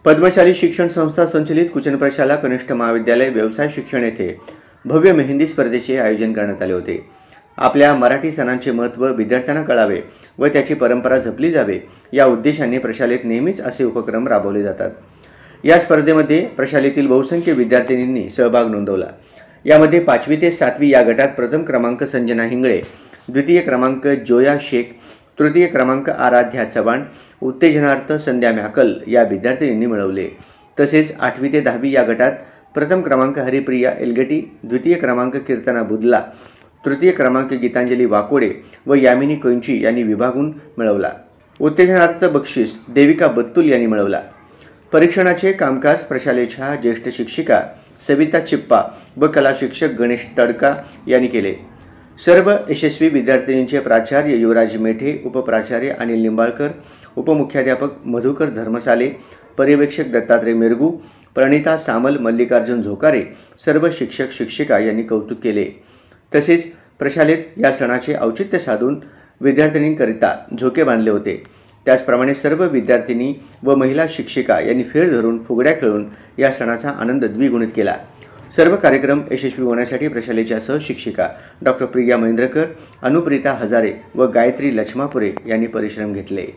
पद्मशाली शिक्षण संस्था संचलित कुचन प्रशाला कनिष्ठ महाविद्यालय व्यवसाय शिक्षण येथे भव्य मेहंदी स्पर्धेचे आयोजन करण्यात आले होते। आपल्या मराठी सणांचे महत्त्व विद्यार्थ्यांना कळावे व त्याची परंपरा जपली जावे या उद्देशाने प्रशालेत नेहमीच असे उपक्रम राबवले जातात। या स्पर्धेमध्ये प्रशालेतील बहुसंख्य विद्यार्थिनींनी सहभाग नोंदवला। यामध्ये 5वी ते 7वी या गटात प्रथम क्रमांक संजना हिंगळे, द्वितीय क्रमांक जोया शेख, तृतीय क्रमांक आराध्या चव्हाण, उत्तेजनार्थ संध्या म्याकल या विद्यार्थिनींनी मिळवले। तसेच 8वी ते 10वी या गटात प्रथम क्रमांक हरिप्रिया एलगटी, द्वितीय क्रमांक कीर्तना बुदला, तृतीय क्रमांक गीतांजली वाकोडे व यामिनी कोंची यांनी विभागून मिळवला। उत्तेजनार्थ बक्षीस देविका बत्तुल यांनी मिळवला। परीक्षणाचे कामकाज प्रशालेच्या ज्येष्ठ शिक्षिका सविता चिप्पा व कला शिक्षक गणेश तडका यांनी केले। सर्व यशस्वी विद्यार्थिनींचे प्राचार्य युवराज मेठे, उपप्राचार्य अनिल निंबाळकर, उपमुख्याध्यापक मधुकर धर्मसाले, पर्यवेक्षक दत्तात्रय मिरगू, प्रणिता सामल, मल्लिकार्जुन झोकारे, सर्व शिक्षक शिक्षिका यांनी कौतुक केले। तसेच प्रशालेत या सणाचे औचित्य साधून विद्यार्थिनींकरिता झोके बांधले होते। त्याचप्रमाणे सर्व विद्यार्थिनी व महिला शिक्षिका यांनी फेर धरून फुगड्या खेळून या सणाचा आनंद द्विगुणित केला। सर्व कार्यक्रम यशस्वी होण्यासाठी प्रशालेच्या सहशिक्षिका डॉक्टर प्रिया महेंद्रकर, अनुप्रिता हजारे व गायत्री लक्ष्मापुरे यांनी परिश्रम घेतले।